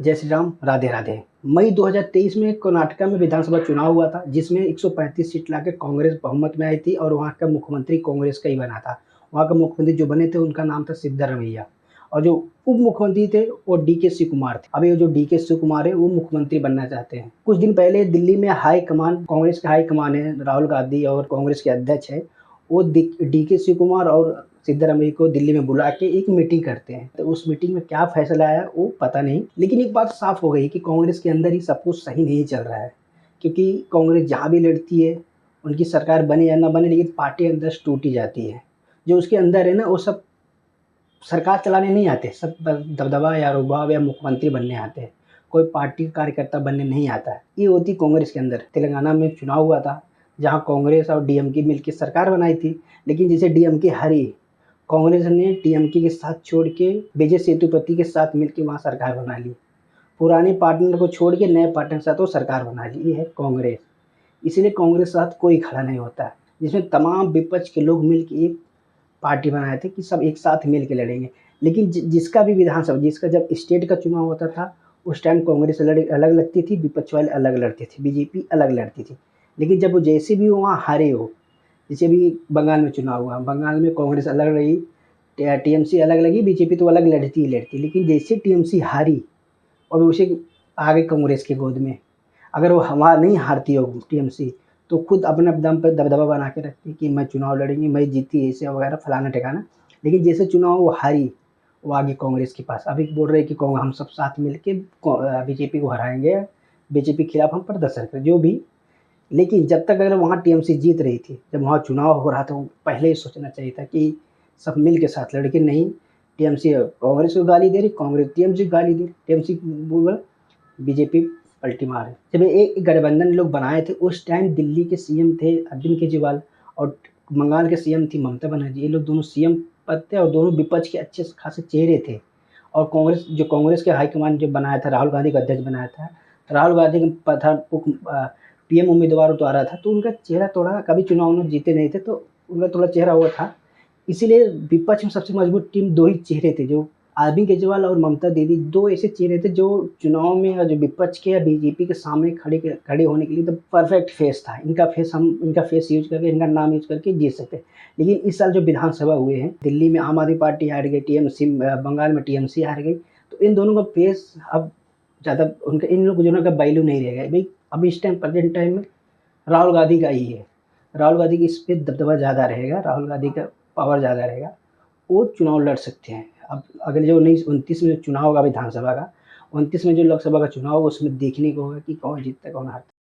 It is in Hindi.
जय श्री राम, राधे राधे। मई 2023 में कर्नाटका में विधानसभा चुनाव हुआ था, जिसमें 135 सीट लाकर कांग्रेस बहुमत में आई थी और वहाँ का मुख्यमंत्री कांग्रेस का ही बना था। वहाँ का मुख्यमंत्री जो बने थे उनका नाम था सिद्धरमैया और जो उप मुख्यमंत्री थे वो डीके शिव कुमार थे। अभी जो डीके शिव कुमार है वो मुख्यमंत्री बनना चाहते हैं। कुछ दिन पहले दिल्ली में हाई कमान, कांग्रेस के हाई कमान है, राहुल गांधी और कांग्रेस के अध्यक्ष है, वो डीके शिव कुमार और सिद्धरमैया को दिल्ली में बुला के एक मीटिंग करते हैं। तो उस मीटिंग में क्या फैसला आया वो पता नहीं, लेकिन एक बात साफ हो गई कि कांग्रेस के अंदर ही सब कुछ सही नहीं चल रहा है। क्योंकि कांग्रेस जहाँ भी लड़ती है, उनकी सरकार बने या ना बने, लेकिन पार्टी अंदर टूटी जाती है। जो उसके अंदर है ना, वो सब सरकार चलाने नहीं आते, सब दबदबा या रुबाब या मुख्यमंत्री बनने आते हैं। कोई पार्टी कार्यकर्ता बनने नहीं आता है। ये होती कांग्रेस के अंदर। तेलंगाना में चुनाव हुआ था, जहाँ कांग्रेस और डीएमके मिलकर सरकार बनाई थी, लेकिन जैसे डीएमके हारी, कांग्रेस ने टीएमके के साथ छोड़ के विजय सेतुपति के साथ मिलकर वहाँ सरकार बना ली। पुराने पार्टनर को छोड़ के नए पार्टनर के साथ वो सरकार बना ली। ये है कांग्रेस। इसलिए कांग्रेस के साथ कोई खड़ा नहीं होता है, जिसमें तमाम विपक्ष के लोग मिलकर एक पार्टी बनाए थे कि सब एक साथ मिल के लड़ेंगे। लेकिन जिसका भी विधानसभा, जिसका जब स्टेट का चुनाव होता था, उस टाइम कांग्रेस अलग लगती थी, विपक्ष वाले अलग लड़ते थे, बीजेपी अलग लड़ती थी। लेकिन जब वो जैसे भी वहाँ हारे हो, जैसे भी बंगाल में चुनाव हुआ, बंगाल में कांग्रेस अलग रही, टीएमसी अलग लगी, बीजेपी तो अलग लड़ती ही लड़ती। लेकिन जैसे टीएमसी हारी और उसे आ गई कांग्रेस की गोद में। अगर वो हमारा नहीं हारती हो टीएमसी, तो खुद अपने दम पर दबदबा बना के रखती कि मैं चुनाव लड़ेंगी, मैं जीती, ऐसे वगैरह फलाना ठिकाना। लेकिन जैसे चुनाव वो हारी, वो आगे कांग्रेस के पास। अभी बोल रहे कि हम सब साथ मिलके बीजेपी को हराएंगे, बीजेपी के खिलाफ हम प्रदर्शन करें, जो भी। लेकिन जब तक अगर वहाँ टीएमसी जीत रही थी, जब वहाँ चुनाव हो रहा था, पहले ही सोचना चाहिए था कि सब मिल के साथ लड़के नहीं। टीएमसी कांग्रेस को गाली दे रही, कांग्रेस टीएमसी को गाली दे रही, टीएमसी बोल बीजेपी पलटी मारे। जब एक गठबंधन लोग बनाए थे, उस टाइम दिल्ली के सीएम थे अरविंद केजरीवाल और बंगाल के सीएम थी ममता बनर्जी। ये लोग दोनों सीएम पद थे और दोनों विपक्ष के अच्छे खासे चेहरे थे। और कांग्रेस के हाईकमान जो बनाया था, राहुल गांधी का अध्यक्ष बनाया था, राहुल गांधी का पीएम उम्मीदवार उतारा था, तो उनका चेहरा थोड़ा, कभी चुनाव में जीते नहीं थे, तो उनका थोड़ा चेहरा वो था। इसीलिए विपक्ष में सबसे मजबूत टीम दो ही चेहरे थे, जो अरविंद केजरीवाल और ममता दीदी, दो ऐसे चेहरे थे जो चुनाव में, जो विपक्ष के या बीजेपी के सामने खड़े होने के लिए तो परफेक्ट फेस था। इनका फेस यूज करके, इनका नाम यूज करके जीत सकते। लेकिन इस साल जो विधानसभा हुए हैं, दिल्ली में आम आदमी पार्टी हार गई, टीएमसी बंगाल में टीएमसी हार गई, तो इन दोनों का फेस अब ज़्यादा, उनका इन लोगों का वैल्यू नहीं रहेगा भाई। अब इस टाइम, प्रेजेंट टाइम में राहुल गांधी का ही है। राहुल गांधी की इस पर दबदबा ज़्यादा रहेगा, राहुल गांधी का पावर ज़्यादा रहेगा, वो चुनाव लड़ सकते हैं। अब अगले जो 29 में चुनाव होगा विधानसभा का, 29 में जो लोकसभा का चुनाव होगा, उसमें देखने को होगा कि कौन जीतता है, कौन हारता है।